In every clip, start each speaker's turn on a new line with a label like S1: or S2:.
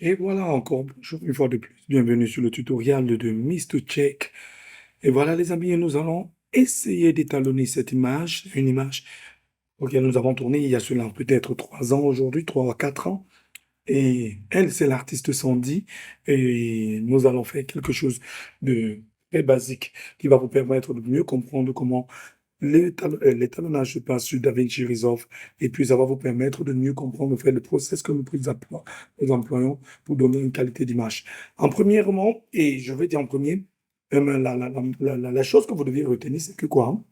S1: Et voilà encore, bonjour une fois de plus. Bienvenue sur le tutoriel de Mr. Check. Et voilà les amis, nous allons essayer d'étalonner cette image, une image auquel nous avons tourné il y a cela peut-être 3 ans aujourd'hui, 3 à 4 ans. Et elle, c'est l'artiste Sandy. Et nous allons faire quelque chose de très basique qui va vous permettre de mieux comprendre comment l'étalonnage se passe sur DaVinci Resolve. Et puis, ça va vous permettre de mieux comprendre en fait, le process que nous employons pour donner une qualité d'image. En premièrement, et je vais dire en premier, la chose que vous devez retenir, c'est que quoi?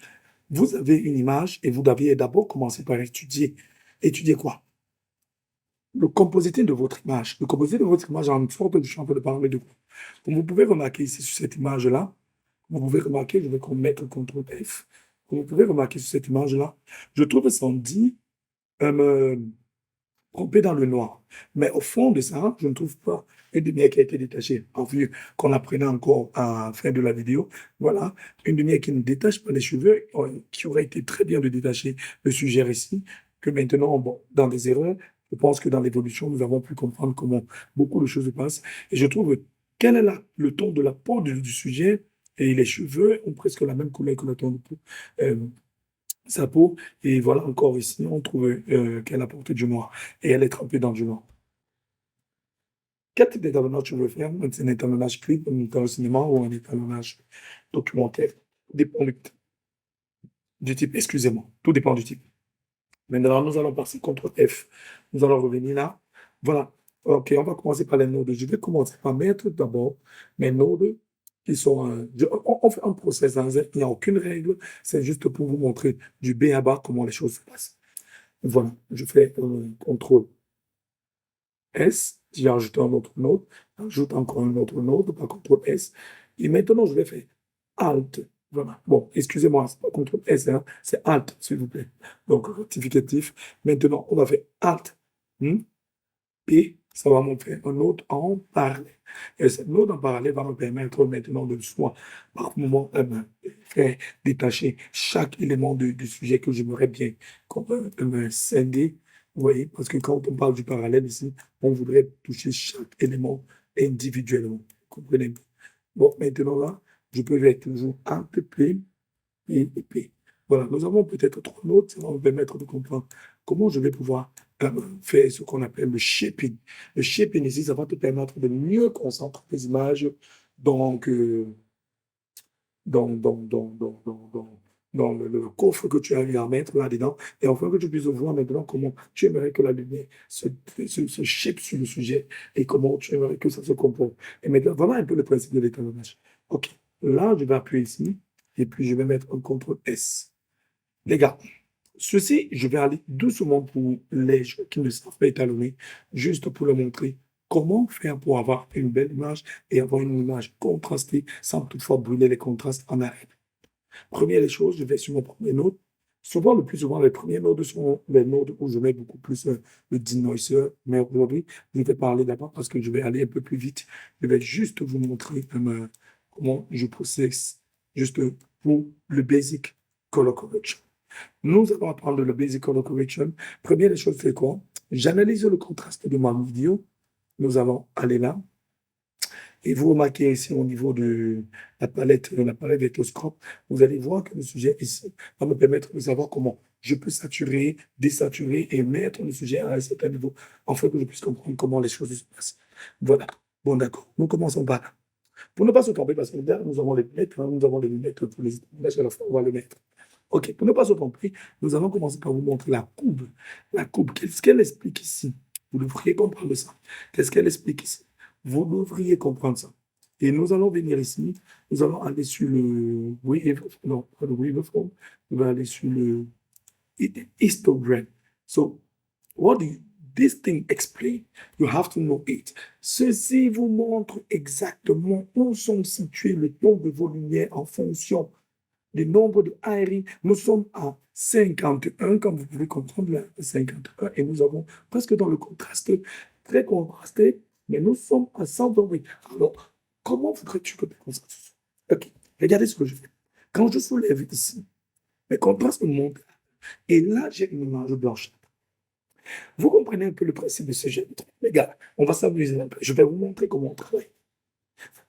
S1: Vous avez une image et vous devez d'abord commencer par étudier. Étudier quoi? Le compositing de votre image. Le compositing de votre image, en sorte que je suis en train de parler de quoi? Comme vous pouvez remarquer ici sur cette image-là, vous pouvez remarquer, je vais mettre CTRL F. Comme vous pouvez remarquer sur cette image-là, je trouve Sandy me tromper dans le noir. Mais au fond de ça, je ne trouve pas une lumière qui a été détachée. En vue qu'on apprenait encore à la fin de la vidéo, voilà, une lumière qui ne détache pas les cheveux, qui aurait été très bien de détacher le sujet ici, que maintenant, bon, dans des erreurs, je pense que dans l'évolution, nous avons pu comprendre comment beaucoup de choses se passent. Et je trouve, quel est le ton de la peau du sujet, et les cheveux ont presque la même couleur que le ton de peau. Euh, Sa peau. Et voilà, encore ici, on trouve qu'elle a porté du noir. Et elle est trempée dans du noir. Quel type d'étalonnage tu veux faire? C'est un étalonnage clip, un étalonnage cinéma ou un étalonnage documentaire? Tout dépend du type, excusez-moi. Tout dépend du type. Maintenant, nous allons passer CTRL F. Nous allons revenir là. Voilà. OK, on va commencer par les nodes. Je vais commencer par mettre d'abord mes nodes qui sont. On fait un process, hein, il n'y a aucune règle. C'est juste pour vous montrer du B à bas comment les choses se passent. Voilà, je fais CTRL S, j'ai ajouté un autre node, j'ajoute encore un autre node par CTRL S, et maintenant je vais faire Alt. Voilà. Bon, excusez-moi, c'est pas CTRL S, hein, c'est Alt, s'il vous plaît. Donc, rectificatif. Maintenant, on va faire Alt. Et ça va me faire un node en parallèle. Et cette node en parallèle va me permettre maintenant de soit, par moment, faire détacher chaque élément du sujet que j'aimerais bien scinder. Vous voyez, parce que quand on parle du parallèle ici, on voudrait toucher chaque élément individuellement. Vous comprenez? Bon, maintenant là, je peux faire toujours Alt P et P. Voilà, nous avons peut-être trois notes, ça va me permettre de comprendre comment je vais pouvoir faire ce qu'on appelle le shaping. Le shaping ici, ça va te permettre de mieux concentrer les images donc, dans, dans, dans, dans, dans, dans- dans le coffre que tu as eu à mettre là-dedans, et enfin que tu puisses voir maintenant comment tu aimerais que la lumière se shape sur le sujet et comment tu aimerais que ça se comporte. Et maintenant, voilà un peu le principe de l'étalonnage. OK, là, je vais appuyer ici, et puis je vais mettre un CTRL S. Les gars, ceci, je vais aller doucement pour les gens qui ne savent pas étalonner, juste pour leur montrer comment faire pour avoir une belle image et avoir une image contrastée sans toutefois brûler les contrastes en arrière. Première des choses, je vais sur mon premier node. Souvent, le plus souvent, les premiers nodes sont les nodes où je mets beaucoup plus le denoiser. Mais aujourd'hui, je vais parler d'abord parce que je vais aller un peu plus vite. Je vais juste vous montrer comment je processe juste pour le basic color correction. Nous allons apprendre le basic color correction. Première des choses, c'est quoi? J'analyse le contraste de ma vidéo. Nous allons aller là. Et vous remarquez ici au niveau de la palette Vectoscope, vous allez voir que le sujet ici va me permettre de savoir comment je peux saturer, désaturer et mettre le sujet à un certain niveau, afin que je puisse comprendre comment les choses se passent. Voilà. Bon, d'accord. Nous commençons par là. Pour ne pas se tromper, parce que là, nous avons les lunettes, hein, nous avons les lunettes pour les images, à la fois, on va le mettre. OK. Pour ne pas se tromper, nous allons commencer par vous montrer la courbe. La courbe, qu'est-ce qu'elle explique ici? Vous devriez comprendre ça. Qu'est-ce qu'elle explique ici? Vous devriez comprendre ça. Et nous allons venir ici, nous allons aller sur le wave, non, pas le waveform, on va aller sur le histogram. So, what do you, this thing explain? You have to know it. Ceci vous montre exactement où sont situés les tons de vos lumières en fonction du nombre de ARI. Nous sommes à 51, comme vous pouvez comprendre, là, 51, et nous avons presque dans le contraste, très contrasté, mais nous sommes à 128. Alors, comment voudrais-tu que mes contrastes soient? OK, regardez ce que je fais. Quand je soulève ici, mes contrastes montent, et là, j'ai une image blanche. Vous comprenez un peu le principe de ce jeu? Les gars, on va s'amuser un peu. Je vais vous montrer comment on travaille.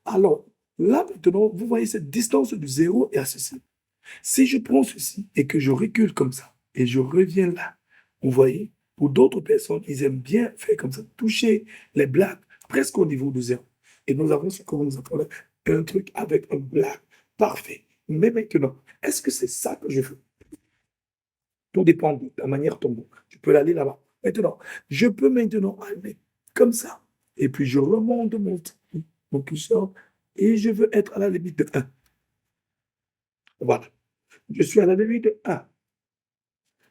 S1: Alors, là, maintenant, vous voyez cette distance du zéro et à ceci. Si je prends ceci et que je recule comme ça, et je reviens là, vous voyez, pour d'autres personnes, ils aiment bien faire comme ça, toucher les blagues presque au niveau de zéro. Et nous avons ce qu'on nous appelle un truc avec un blague parfait. Mais maintenant, est-ce que c'est ça que je veux? Tout dépend de ta manière ton tu peux aller là-bas. Maintenant, je peux maintenant aller comme ça. Et puis je remonte mon curseur et je veux être à la limite de 1. Voilà. Je suis à la limite de 1.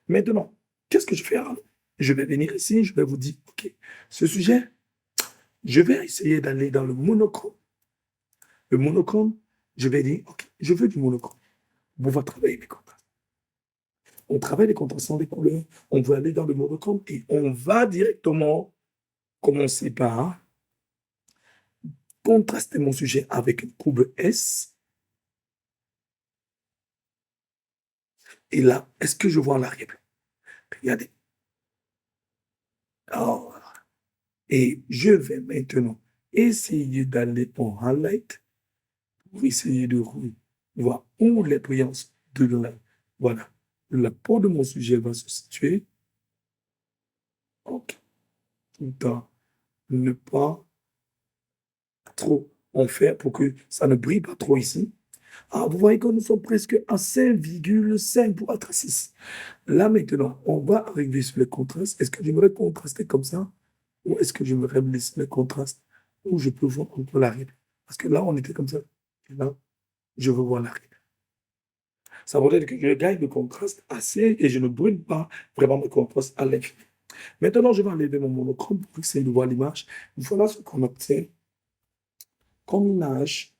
S1: Maintenant, qu'est-ce que je fais alors? Je vais venir ici, je vais vous dire, OK, ce sujet, je vais essayer d'aller dans le monochrome. Le monochrome, je vais dire, OK, je veux du monochrome. On va travailler les contrastes. On travaille les contrastes sans les couleurs. On veut aller dans le monochrome et on va directement commencer par contraster mon sujet avec une courbe S. Et là, est-ce que je vois l'arrière-plan? Regardez. Oh. Et je vais maintenant essayer d'aller en highlight pour essayer de voir où les brillance de la, voilà, la peau de mon sujet va se situer. OK. Tout dans ne pas trop en faire pour que ça ne brille pas trop ici. Ah, vous voyez que nous sommes presque à 5,5 pour être à 6. Là, maintenant, on va arriver sur les contrastes. Est-ce que j'aimerais contraster comme ça? Ou est-ce que j'aimerais me laisser les contrastes où je peux voir un peu l'arrêt? Parce que là, on était comme ça. Et là, je veux voir l'arrêt. Ça veut dire que je gagne le contraste assez et je ne brûle pas vraiment le contraste à l'infini. Maintenant, je vais enlever mon monochrome pour essayer de voir l'image. Voilà ce qu'on obtient comme image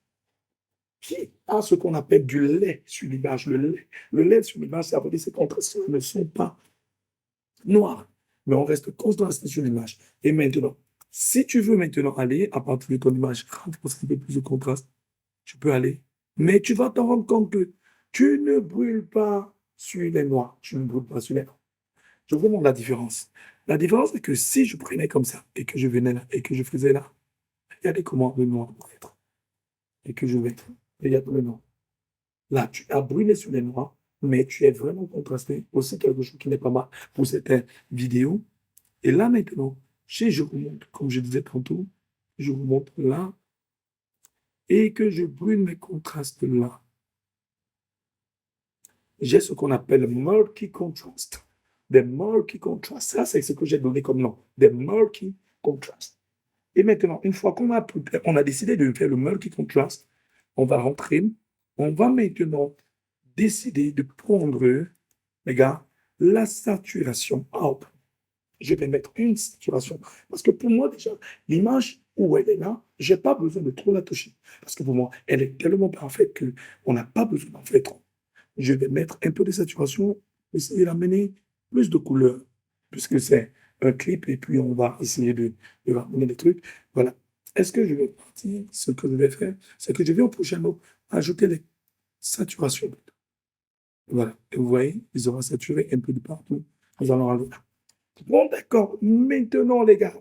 S1: qui a ce qu'on appelle du lait sur l'image. Le lait sur l'image, ça veut dire que ces contrastes ne sont pas noirs, mais on reste contrasté sur l'image. Et maintenant, si tu veux maintenant aller à partir de ton image, rendre un peu plus de contraste, tu peux aller. Mais tu vas t'en rendre compte que tu ne brûles pas sur les noirs. Tu ne brûles pas sur les noirs. Je vous montre la différence. La différence, c'est que si je prenais comme ça et que je venais là et que je faisais là, regardez comment le noir doit être. Et que je vais. Regarde le noir. Là, tu as brûlé sur les noirs, mais tu es vraiment contrasté. Aussi quelque chose qui n'est pas mal pour certaines vidéos. Et là, maintenant, si je remonte, comme je disais tantôt, je remonte là et que je brûle mes contrastes là. J'ai ce qu'on appelle murky contrast. Des murky contrast. Ça, c'est ce que j'ai donné comme nom. Des murky contrast. Et maintenant, une fois on a décidé de faire le murky contrast, on va rentrer. On va maintenant décider de prendre, les gars, la saturation. Hop. Je vais mettre une saturation. Parce que pour moi, déjà, l'image où elle est là, je n'ai pas besoin de trop la toucher. Parce que pour moi, elle est tellement parfaite qu'on n'a pas besoin d'en faire trop. Je vais mettre un peu de saturation, essayer d'amener plus de couleurs, puisque c'est un clip et puis on va essayer de ramener des trucs. Voilà. Est-ce que je vais partir? Ce que je vais faire, c'est que je vais au prochain mot ajouter les saturations. Voilà. Et vous voyez, ils auront saturé un peu de partout. Nous allons enlever. Bon, d'accord. Maintenant, les gars,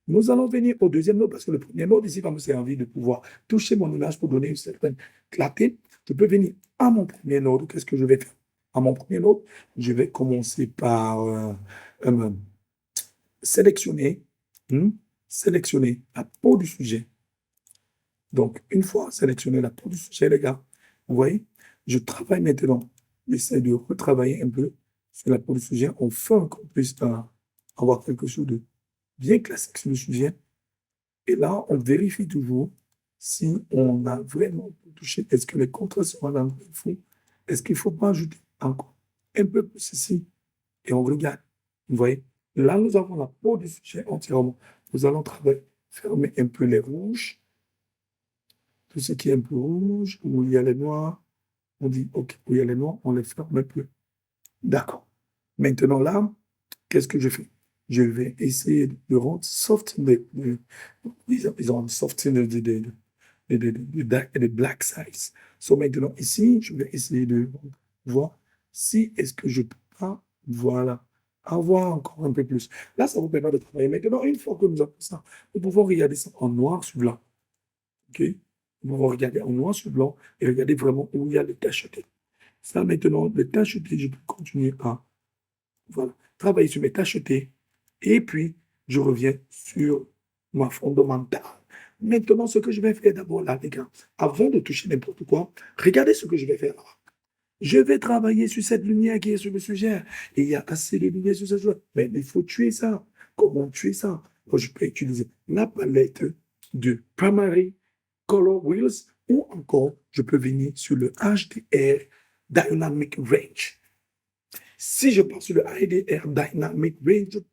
S1: nous allons venir au deuxième node parce que le premier node ici va me servir de pouvoir toucher mon image pour donner une certaine clarté. Je peux venir à mon premier node. Qu'est-ce que je vais faire? À mon premier node, je vais commencer par euh, sélectionner, hmm, sélectionner la peau du sujet. Donc, une fois sélectionné la peau du sujet, les gars, vous voyez, je travaille maintenant. J'essaie de retravailler un peu sur la peau du sujet afin qu'on puisse avoir quelque chose de bien classique sur le sujet. Et là, on vérifie toujours si on a vraiment touché. Est-ce que les contrastes sont dans le fond? Est-ce qu'il ne faut pas ajouter encore un peu plus ici? Et on regarde. Vous voyez? Là, nous avons la peau du sujet entièrement. Nous allons travailler, fermer un peu les rouges. Tout ce qui est un peu rouge, où il y a les noirs, on dit, OK, où il y a les noirs, on les ferme un peu. D'accord. Maintenant, là, qu'est-ce que je fais? Je vais essayer de rendre soft ils ont sorti des black size. So maintenant, ici, je vais essayer de voir si est-ce que je peux pas, voilà. avoir encore un peu plus. Là, ça vous permet de travailler. Maintenant, une fois que nous avons ça, nous pouvons regarder ça en noir sur blanc. OK? Nous pouvons regarder en noir sur blanc et regarder vraiment où il y a les tachetés. Ça, maintenant, les tachetés, je peux continuer à voilà, travailler sur mes tachetés. Et puis, je reviens sur ma fondamentale. Maintenant, ce que je vais faire d'abord là, les gars, avant de toucher n'importe quoi, regardez ce que je vais faire là. Je vais travailler sur cette lumière qui est sur le sujet. Et il y a assez de lumière sur ce sujet. Mais il faut tuer ça. Comment tuer ça? Moi, je peux utiliser la palette de Primary Color Wheels ou encore, je peux venir sur le HDR Dynamic Range. Si je pars sur le HDR Dynamic Range,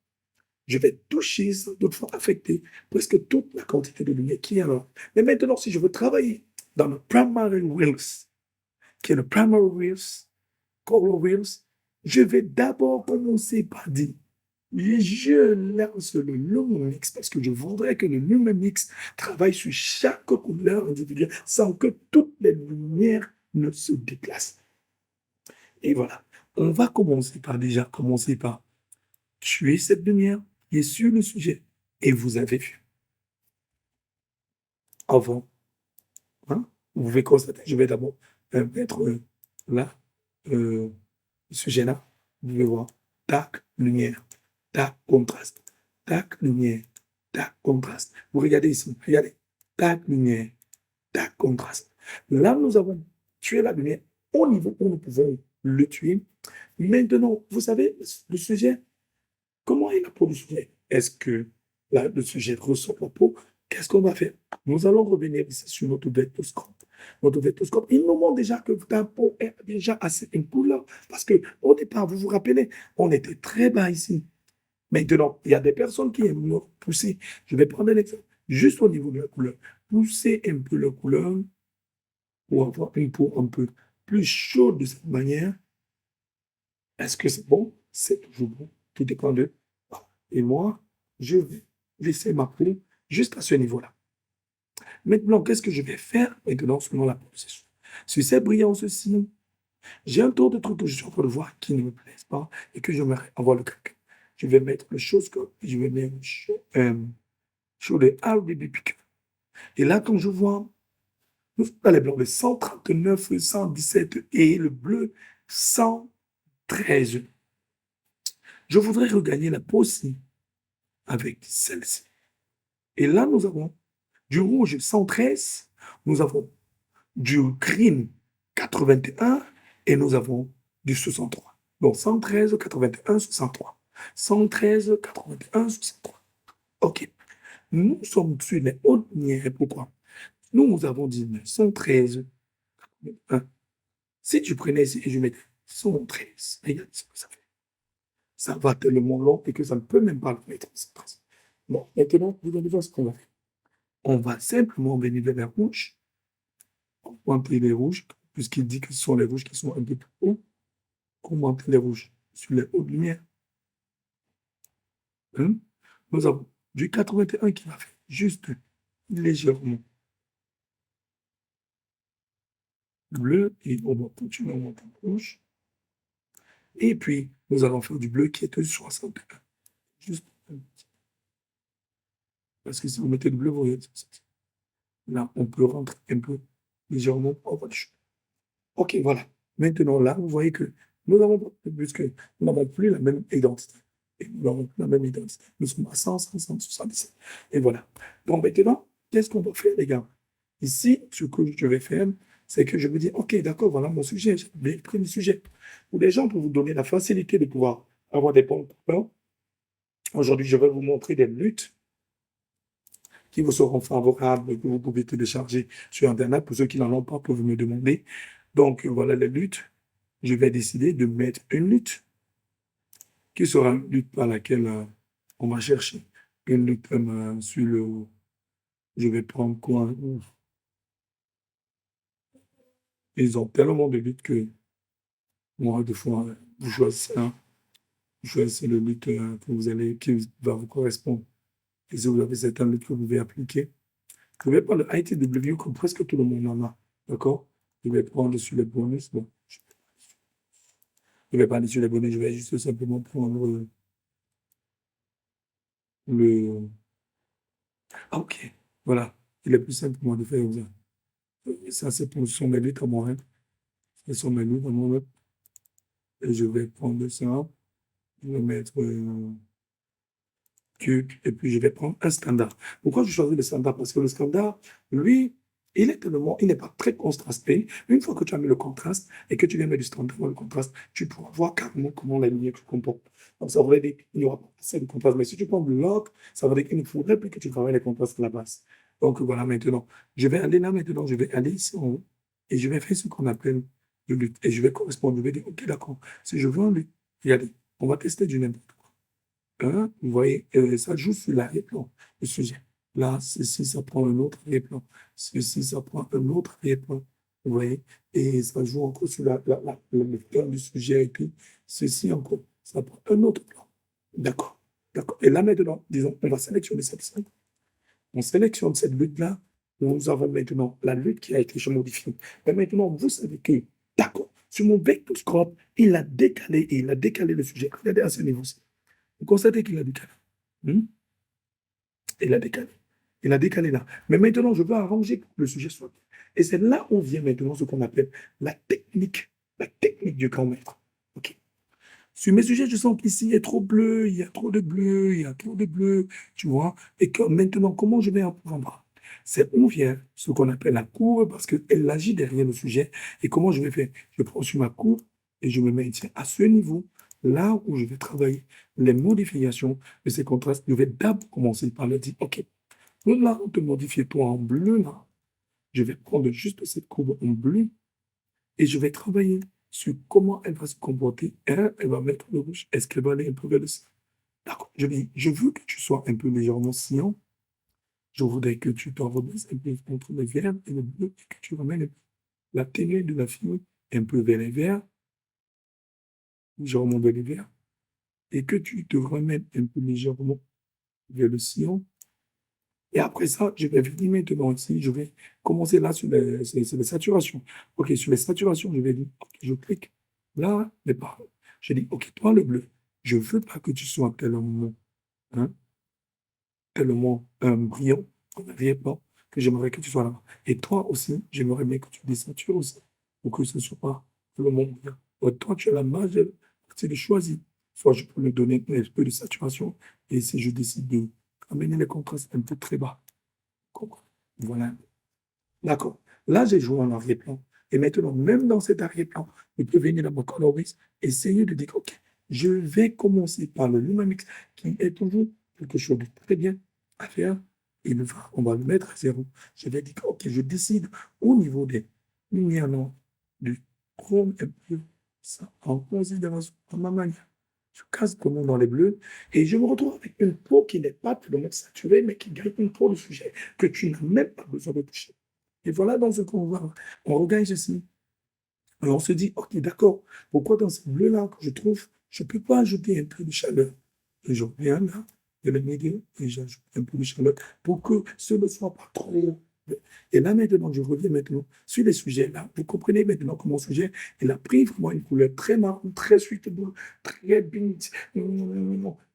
S1: je vais toucher, sans toutefois affecter presque toute la quantité de lumière qui est là. Mais maintenant, si je veux travailler dans le Primary Wheels, qui est le Primary Wheels, Color Wheels, je vais d'abord commencer par dire, je lance le Lumamix parce que je voudrais que le Lumamix travaille sur chaque couleur individuelle sans que toutes les lumières ne se déplacent. Et voilà, on va commencer par déjà commencer par tuer cette lumière qui est sur le sujet. Et vous avez vu, avant, hein, vous pouvez constater, je vais d'abord mettre là, le sujet là, vous pouvez voir, tac, lumière, tac, contraste, tac, lumière, tac, contraste. Vous regardez ici, regardez, tac, lumière, tac, contraste. Là, nous avons tué la lumière au niveau où nous pouvons le tuer. Maintenant, vous savez, le sujet, comment est la peau du sujet? Est-ce que là, le sujet ressort la peau? Qu'est-ce qu'on va faire? Nous allons revenir ici sur notre vectoscope. Notre vectoscope, il nous montre déjà que ta peau est déjà assez une couleur. Parce que au départ, vous vous rappelez, on était très bas ici. Maintenant, il y a des personnes qui aiment pousser. Je vais prendre un exemple. Juste au niveau de la couleur. Pousser un peu la couleur pour avoir une peau un peu plus chaude de cette manière. Est-ce que c'est bon? C'est toujours bon. Tout dépend de. Et moi, je vais laisser ma peau juste à ce niveau-là. Maintenant, qu'est-ce que je vais faire maintenant selon la procession? Sur ces brillances-ci, j'ai un tour de trucs que je suis en train de voir qui ne me plaisent pas et que j'aimerais avoir le quelqu'un. Je vais mettre le chose que je vais mettre sur les RGB pick. Et là, quand je vois les blancs, le 139, le 117 et le bleu 113, je voudrais regagner la peau aussi avec celle-ci. Et là, nous avons du rouge 113, nous avons du green 81 et nous avons du 63. Donc 113, 81, 63. 113, 81, 63. OK. Nous sommes sur les hautes lumières. Pourquoi? Nous avons dit 113, 81. Si tu prenais ici et je mettais 113, regarde ce que ça fait. Ça va tellement long et que ça ne peut même pas le mettre 113. Bon, maintenant, vous allez voir ce qu'on va faire. On va simplement venir vers la rouge. Augmenter les rouges, puisqu'il dit que ce sont les rouges qui sont un peu plus hauts. Augmenter les rouges sur les hautes lumières. Hein? Nous avons du 81 qui va faire juste légèrement bleu et on va continuer à monter en rouge. Et puis, nous allons faire du bleu qui est de 61. Juste un petit. Parce que si vous mettez le bleu, vous voyez, là, on peut rentrer un peu légèrement en voiture. OK, voilà. Maintenant, là, vous voyez que nous avons, puisque nous n'avons plus la même identité. Et nous n'avons plus la même identité. Nous sommes à 100, 177. Et voilà. Donc maintenant, qu'est-ce qu'on va faire, les gars? Ici, ce que je vais faire, c'est que je me dis, OK, d'accord, voilà mon sujet. J'ai pris le sujet. Pour les gens, pour vous donner la facilité de pouvoir avoir des bons copains, aujourd'hui, je vais vous montrer des luttes qui vous seront favorables, que vous pouvez télécharger sur Internet. Pour ceux qui n'en ont pas, peuvent me demander. Donc, voilà les luttes. Je vais décider de mettre une lutte qui sera une lutte par laquelle on va chercher. Une lutte sur le... Je vais prendre quoi? Ils ont tellement de luttes que moi, des fois, vous choisissez un. Vous choisissez le lutte que vous allez, qui va vous correspondre. Et si vous avez certaines luttes que vous pouvez appliquer, je vais prendre le ITW comme presque tout le monde en a. D'accord? Je vais prendre sur les bonus. Bon, je ne vais pas aller sur les bonus, je vais juste simplement prendre le... Ah, ok. Voilà. Il est plus simple pour moi de faire comme ça. Ça, c'est pour son mes luttes à moi. Hein. Ce sont mes luttes à moi. Et je vais prendre ça. Je vais mettre truc, et puis je vais prendre un standard. Pourquoi je choisis le standard? Parce que le standard, lui, il n'est pas très contrasté. Une fois que tu as mis le contraste et que tu viens mettre du standard dans le contraste, tu pourras voir carrément comment la lumière se comporte. Donc, ça veut dire qu'il n'y aura pas assez de contraste. Mais si tu prends le bloc, ça veut dire qu'il ne faudrait plus que tu travailles les contrastes à la base. Donc, voilà, maintenant, je vais aller là, maintenant, je vais aller ici en haut et je vais faire ce qu'on appelle le lutte. Et je vais correspondre, je vais dire, OK, d'accord, si je veux un lutte, regardez, on va tester du n'importe quoi. Hein, vous voyez, ça joue sur l'arrière-plan, le sujet. Là, ceci, ça prend un autre arrière-plan. Ceci, ça prend un autre arrière-plan. Vous voyez, et ça joue encore sur le plan du sujet. Et puis, ceci encore, ça prend un autre plan. D'accord. D'accord. Et là, maintenant, disons, on va sélectionner cette scène. On sélectionne cette lutte-là. Nous avons maintenant la lutte qui a été modifiée. Mais maintenant, vous savez que, d'accord, sur mon vectoscope, il a décalé et il a décalé le sujet. Regardez à ce niveau-ci. Vous constatez qu'il a décalé. Hmm? Il a décalé. Il a décalé là. Mais maintenant, je veux arranger pour que le sujet soit bien. Et c'est là où vient maintenant ce qu'on appelle la technique du grand maître. OK. Sur mes sujets, je sens qu'ici, il y a trop bleu, il y a trop de bleu, il y a trop de bleu, tu vois. Et que maintenant, comment je vais en prendre? C'est où vient ce qu'on appelle la courbe, parce qu'elle agit derrière le sujet. Et comment je vais faire? Je prends sur ma courbe et je me maintiens à ce niveau, là où je vais travailler les modifications de ces contrastes. Je vais d'abord commencer par le dire, OK, là, on te modifie toi en bleu, là. Je vais prendre juste cette courbe en bleu et je vais travailler sur comment elle va se comporter. Elle va mettre le rouge. Est-ce qu'elle va aller un peu vers le ciel? D'accord. Je veux que tu sois un peu légèrement sciant. Je voudrais que tu t'enrebaisses un peu entre le vert et le bleu et que tu ramènes la ténue de la fille un peu vers les verts, légèrement vers les verts, et que tu te ramènes un peu légèrement vers le sillon. Et après ça, je vais venir maintenant ici, je vais commencer là sur les saturations. OK, sur les saturations, je vais dire, OK, je clique là, les paroles. Je dis, OK, toi, le bleu, je ne veux pas que tu sois tellement, hein, tellement brillant en arrière-plan, que j'aimerais que tu sois là. Et toi aussi, j'aimerais bien que tu désatures aussi, pour que ce ne soit pas tellement brillant. Donc, toi, tu as la majeure partie de choisir. Soit je peux lui donner un peu de saturation, et si je décide de amener les contrastes un peu très bas. Voilà. D'accord. Là, j'ai joué en arrière-plan. Et maintenant, même dans cet arrière-plan, je peux venir dans mon coloris, essayer de dire, OK, je vais commencer par le Lumamix, qui est toujours quelque chose de très bien à faire. On va le mettre à zéro. Je vais dire, OK, je décide au niveau des lumières noires, du chrome un peu ça en considération à ma manière. Je casse comment dans les bleus et je me retrouve avec une peau qui n'est pas tellement saturée, mais qui gagne une peau de sujet que tu n'as même pas besoin de toucher. Et voilà dans ce qu'on voit. On regarde ceci. Alors on se dit, OK, d'accord, pourquoi dans ce bleu-là que je trouve, je ne peux pas ajouter un peu de chaleur? Et je reviens là, de le milieu, et j'ajoute un peu de chaleur pour que ce ne soit pas trop. Et là maintenant, je reviens maintenant sur les sujets là. Vous comprenez maintenant que mon sujet, il a pris vraiment une couleur très marron, très suitable, très bien.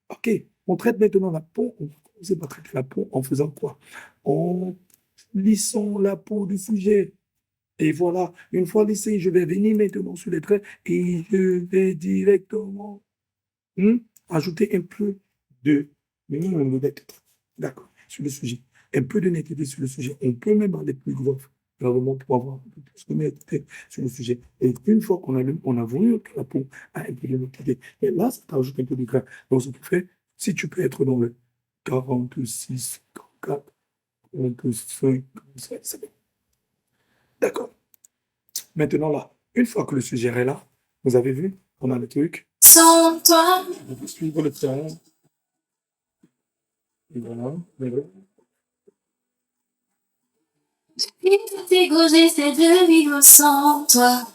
S1: OK, on traite maintenant la peau. On va commencer par traiter la peau en faisant quoi? En lissant la peau du sujet. Et voilà, une fois lissé, je vais venir maintenant sur les traits et je vais directement ajouter un peu de netteté. D'accord, sur le sujet. Un peu de netteté sur le sujet. On peut même aller plus gros, vraiment, pour avoir un peu plus de netteté sur le sujet. Et une fois qu'on allume, on a voulu que la peau a un peu de netteté. Et là, ça t'ajoute un peu de gras. Donc, ce qui fait, si tu peux être dans le 46, 44, 45, 46, c'est bon. D'accord. Maintenant, là, une fois que le sujet est là, vous avez vu, on a le truc. Sans toi. On peut suivre le temps. Et voilà.
S2: Et tout égoïsé, c'est de vivre sans toi.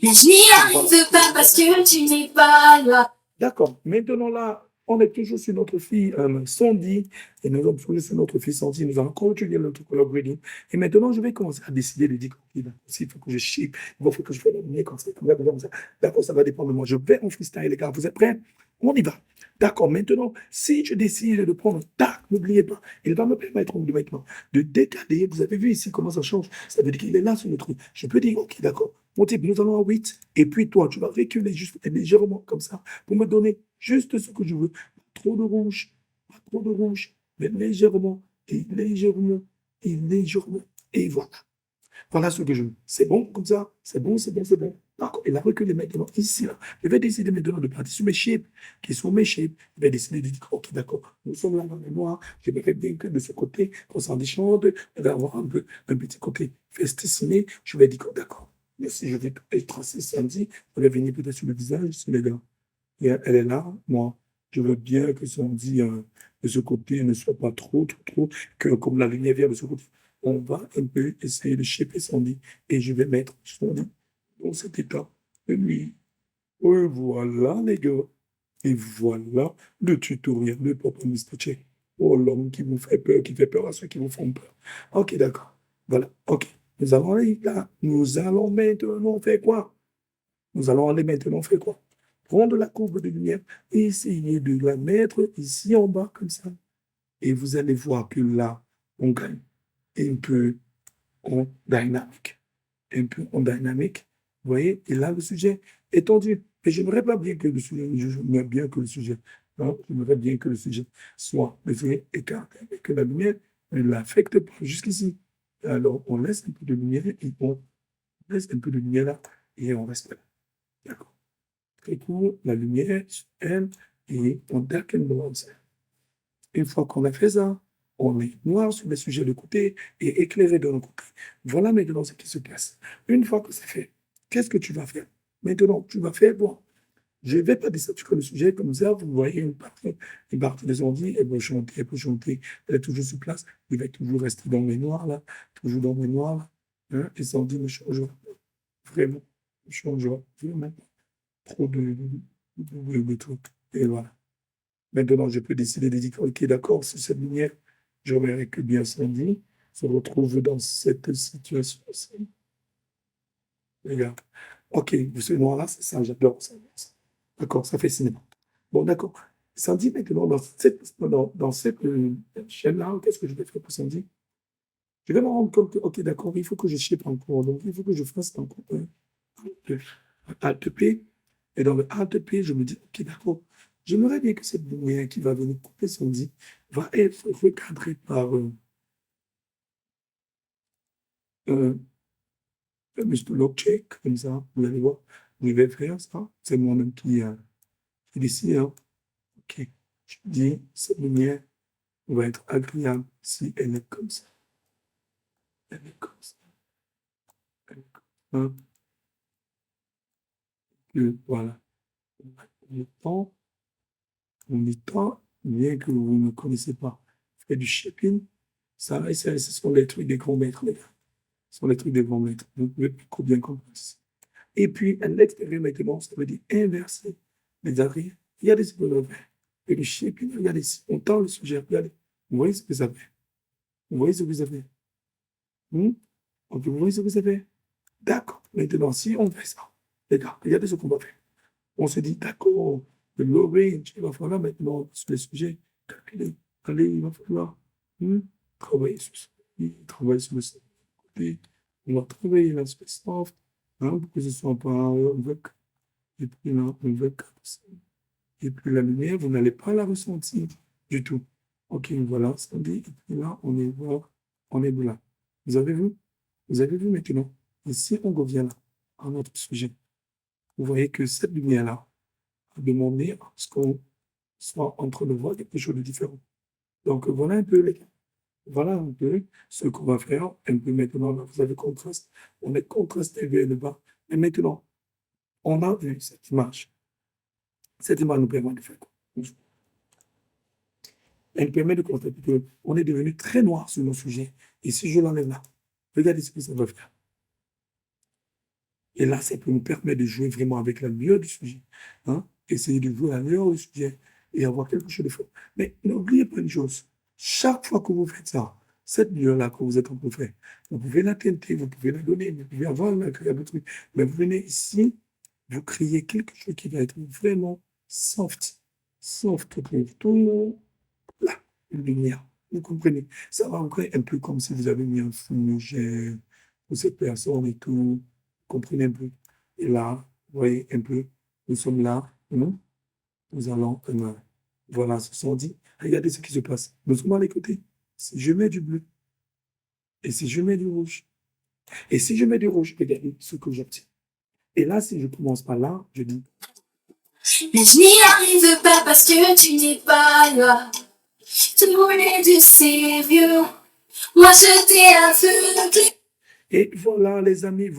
S2: Mais je n'y arrive pas parce que tu n'es pas là.
S1: D'accord. Maintenant, là, on est toujours sur notre fille Sandy. Et nous sommes toujours sur notre fille Sandy. Nous allons continuer notre color grading. Et maintenant, je vais commencer à décider de dire, OK, il faut que je chip, il faut que je fasse la lumière comme ça, comme ça, comme ça. D'accord, ça va dépendre de moi. Je vais en freestyle, les gars. Vous êtes prêts? On y va. D'accord, maintenant, si je décide de prendre, tac, n'oubliez pas, il va me permettre maintenant de décaler. Vous avez vu ici comment ça change. Ça veut dire qu'il est là sur le truc. Je peux dire, OK, d'accord, mon type, nous allons à 8. Et puis toi, tu vas reculer juste légèrement comme ça pour me donner juste ce que je veux. Pas trop de rouge, pas trop de rouge, mais légèrement, et légèrement, et légèrement. Et voilà. Voilà ce que je veux. C'est bon comme ça? C'est bon, c'est bon, c'est bon. D'accord. Il a reculé maintenant ici, là. Je vais décider maintenant de partir sur mes shapes, qui sont mes shapes. Je vais décider de dire, OK, d'accord, nous sommes là dans le noir. J'aimerais bien que de ce côté, on s'en déchante, on va avoir un petit côté festiciné. Je vais dire, d'accord. Mais si je vais tracer samedi, je vais venir peut-être sur le visage, sur les gars. Et elle est là, moi. Je veux bien que Sandy, de ce côté, ne soit pas trop, trop, trop, que comme la lumière vient de ce côté, on va un peu essayer de shaper Sandy et je vais mettre Sandy dans cet état de nuit. Et voilà, les gars. Et voilà le tutoriel de Papa Mr. Check. Oh, l'homme qui vous fait peur, qui fait peur à ceux qui vous font peur. Ok, d'accord. Voilà, ok. Nous allons aller là. Nous allons maintenant faire quoi? Nous allons aller maintenant faire quoi? Prendre la courbe de lumière et essayer de la mettre ici en bas, comme ça. Et vous allez voir que là, on gagne un peu en dynamique. Un peu en dynamique. Vous voyez? Et là, le sujet est tendu. Et j'aimerais pas bien que le sujet, j'aimerais bien que le sujet, hein, j'aimerais bien que le sujet soit écarté, et que la lumière ne l'affecte pas jusqu'ici. Alors, on laisse un peu de lumière et on laisse un peu de lumière là et on reste là. D'accord. Très court, la lumière, elle, et on darken bronze. Une fois qu'on a fait ça, on est noir sur les sujets de côté et éclairé de l'autre côté. Voilà maintenant ce qui se passe. Une fois que c'est fait, qu'est-ce que tu vas faire? Maintenant, tu vas faire, bon, je ne vais pas désaturer le sujet comme ça, vous voyez une partie des ondits, elle peut chanter, elle est toujours sur place, il va toujours rester dans les noirs là, toujours dans les noirs là, hein, et Sandy ne changera pas, vraiment, ne changera vraiment pas trop de trucs. Et voilà. Maintenant, je peux décider de dire, OK, d'accord, sur cette lumière, je verrai que bien Sandy se retrouve dans cette situation-ci. Regarde. OK, ce noir-là, c'est ça, j'adore ça. D'accord, ça fait cinéma. Bon, d'accord. Sandy, maintenant, dans cette chaîne-là, qu'est-ce que je vais faire pour Sandy? Je vais me rendre compte que, OK, d'accord, il faut que je shape encore. Donc, il faut que je fasse encore Alt P. Et dans le Alt P, je me dis, OK, d'accord, j'aimerais bien que cette lumière qui va venir couper Sandy va être recadrée par euh, Mr. Lockcheck, comme ça, vous allez voir. Je vais faire ça. C'est moi-même qui décide. Hein. OK. Je dis, cette lumière va être agréable si elle est comme ça. Elle est comme ça. Elle est comme ça. Et voilà. On est temps, bien que vous ne connaissez pas, faire du shipping, ça, ce sont les trucs des grands maîtres, les gars. Ce sont les trucs des grands maîtres. Vous pouvez trop bien comprendre ça. Et puis, à l'extérieur, maintenant, ça veut dire inverser les arrières. Regardez ce que vous avez. Et le shipping, regardez ici. On tend le sujet, regardez. Vous voyez ce que vous avez. Vous voyez ce que vous avez. Hmm? Ok, vous voyez ce que vous avez. D'accord. Maintenant, si on fait ça, les gars, regardez ce qu'on va faire. On se dit, d'accord, le l'orange, il va falloir maintenant, sur le sujet, calculer. Allez, il va falloir travailler sur ça, travailler sur le côté. On va travailler l'aspect soft, hein, pour que ce soit pas avec, et puis là, avec, et puis la lumière, vous n'allez pas la ressentir du tout. Ok, voilà, ça dit, et puis là, on est voir, on est là. Vous avez vu? Vous avez vu maintenant? Et si on revient là, à notre sujet, vous voyez que cette lumière-là, demander à ce qu'on soit en train de voir quelque chose de différent. Donc, voilà un peu, voilà un peu ce qu'on va faire. Un peu maintenant, là, vous avez contraste. On est contrasté vers le bas. Et maintenant, on a vu cette image. Cette image nous permet de faire quoi? Elle permet de constater qu'on est devenu très noir sur nos sujets. Et si je l'enlève là, regardez ce que ça va faire. Et là, ça peut nous permettre de jouer vraiment avec la lumière du sujet. Hein? Essayer de jouer à la lumière du sujet et avoir quelque chose de fort. Mais n'oubliez pas une chose. Chaque fois que vous faites ça, cette lumière-là que vous êtes en train de faire, vous pouvez la teinter, vous pouvez la donner, vous pouvez avoir la créer de trucs. Mais vous venez ici, vous créez quelque chose qui va être vraiment soft. soft pour tout. Là, une lumière. Vous comprenez? Ça va encore un peu comme si vous avez mis un fumigène pour cette personne et tout. Vous comprenez un peu? Et là, vous voyez un peu, nous sommes là, nous allons, voilà, ce sont dit. Regardez ce qui se passe. Nous sommes à les côtés. Si je mets du bleu, et si je mets du rouge, et si je mets du rouge, regardez ce que j'obtiens. Et là, si je commence par là, je dis,
S2: Mais je n'y arrive pas parce que tu n'es pas là. Tout le monde est du sérieux. Moi je t'ai aveuglé.
S1: et voilà les amis,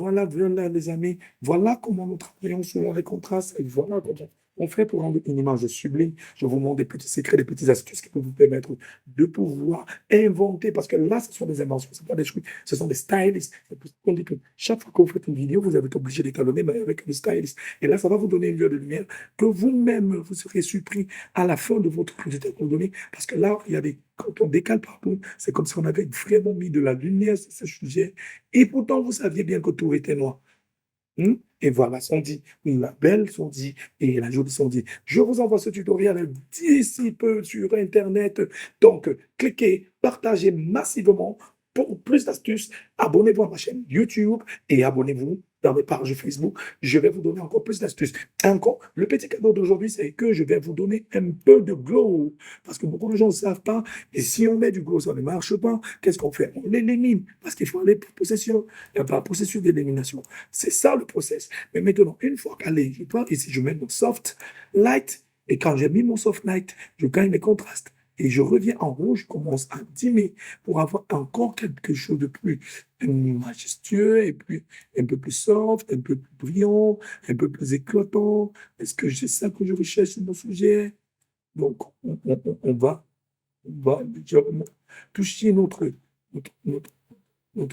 S1: voilà comment nous travaillons sur les contrastes, et voilà comment on fait pour rendre une image sublime. Je vous montre des petits secrets, des petites astuces qui peuvent vous permettre de pouvoir inventer, parce que là, ce sont des inventions, ce sont pas des trucs, ce sont des stylists. C'est pour ça qu'on dit que chaque fois que vous faites une vidéo, vous êtes obligé d'étalonner, mais avec un styliste. Et là, ça va vous donner une lueur de lumière que vous-même, vous serez surpris à la fin de votre résultat qu'on donné, parce que là, regardez, quand on décale partout, c'est comme si on avait vraiment mis de la lumière sur ce sujet. Et pourtant, vous saviez bien que tout était noir. Et voilà, sont dit, la belle sont dit, et la jolie sont dit. Je vous envoie ce tutoriel d'ici peu sur Internet. Donc, cliquez, partagez massivement pour plus d'astuces. Abonnez-vous à ma chaîne YouTube et abonnez-vous dans mes pages Facebook. Je vais vous donner encore plus d'astuces. Encore, le petit cadeau d'aujourd'hui, c'est que je vais vous donner un peu de glow. Parce que beaucoup de gens ne savent pas. Et si on met du glow, ça ne marche pas. Qu'est-ce qu'on fait? On l'élimine. Parce qu'il faut aller par possession. Il y a pas un processus d'élimination. C'est ça le process. Mais maintenant, une fois qu'allez, je prends ici, je mets mon soft light. Et quand j'ai mis mon soft light, je gagne les contrastes. Et je reviens en rouge, je commence à dimmer pour avoir encore quelque chose de plus majestueux et puis un peu plus soft, un peu plus brillant, un peu plus éclatant. Est-ce que c'est ça que je recherche sur mon sujet? Donc, on va légèrement toucher notre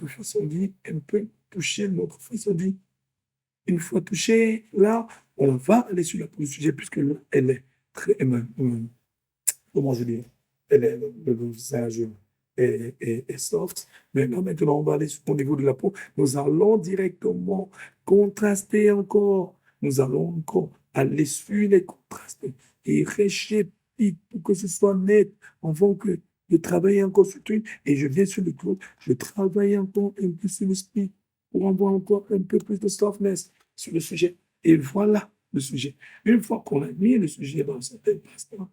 S1: façon de vie, un peu toucher notre façon de vie. Une fois touché, là, on va aller sur la peau du sujet puisque là, elle est très, comment je dis, le visage est soft. Mais là, maintenant, on va aller au niveau de la peau. Nous allons directement contraster encore. Nous allons encore aller sur les contrastes et réchauffer pour que ce soit net. Avant que je travaille encore sur une et je viens sur le clou, je travaille encore un peu sur le speed pour avoir encore un peu plus de softness sur le sujet. Et voilà le sujet. Une fois qu'on a mis le sujet dans cet espace-là,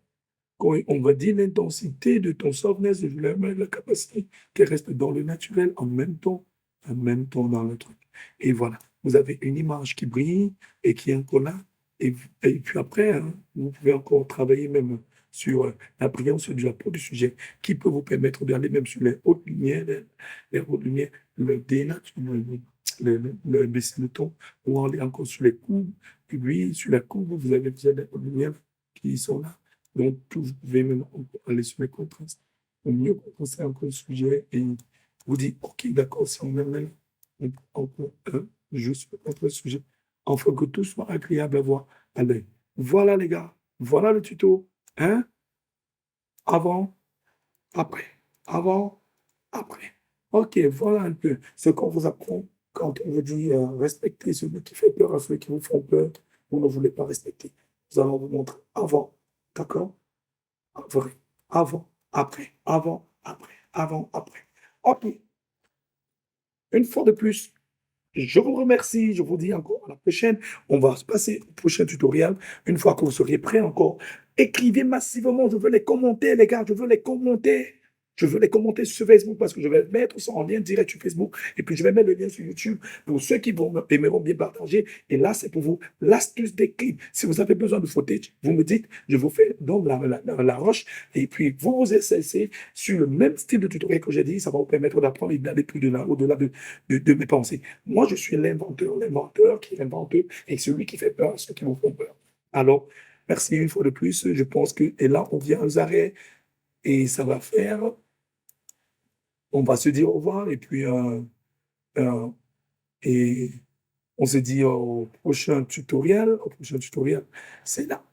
S1: quand on va dire l'intensité de ton softness, je voulais mettre la capacité qui reste dans le naturel en même temps dans le truc. Et voilà, vous avez une image qui brille et qui est encore là. Et puis après, vous pouvez encore travailler même sur la brillance de la peau du sujet qui peut vous permettre d'aller même sur les hautes lumières, les hautes lumières, le dénaturel, le baisser le ton, ou aller encore sur les courbes. Et puis, sur la courbe, vous avez déjà des hautes lumières qui sont là. Donc, vous pouvez même aller sur les contrastes pour mieux comprendre encore le sujet et vous dites, OK, d'accord, si on amène encore un jeu sur notre sujet, afin que tout soit agréable à voir à l'œil. Voilà, les gars, voilà le tuto. Hein? Avant, après. Avant, après. OK, voilà un peu ce qu'on vous apprend quand on vous dit respectez celui qui fait peur à ceux qui vous font peur. Vous ne voulez pas respecter. Nous allons vous montrer avant. D'accord? Vrai. Avant, après, avant, après, avant, après. OK. Une fois de plus, je vous remercie. Je vous dis encore à la prochaine. On va se passer au prochain tutoriel. Une fois que vous seriez prêts encore, écrivez massivement. Je veux les commenter, les gars. Je veux les commenter. Je veux les commenter sur Facebook parce que je vais mettre ça en lien direct sur Facebook et puis je vais mettre le lien sur YouTube pour ceux qui aimeront bien partager. Et là, c'est pour vous l'astuce des clips. Si vous avez besoin de footage, vous me dites, je vous fais donc la roche et puis vous vous essayez sur le même style de tutoriel que j'ai dit. Ça va vous permettre d'apprendre et d'aller plus au-delà de mes pensées. Moi, je suis l'inventeur qui invente et celui qui fait peur à ceux qui vous font peur. Alors, merci une fois de plus. Je pense que, et là, on vient aux arrêts et ça va faire. On va se dire au revoir et puis et on se dit au prochain tutoriel. Au prochain tutoriel, c'est là.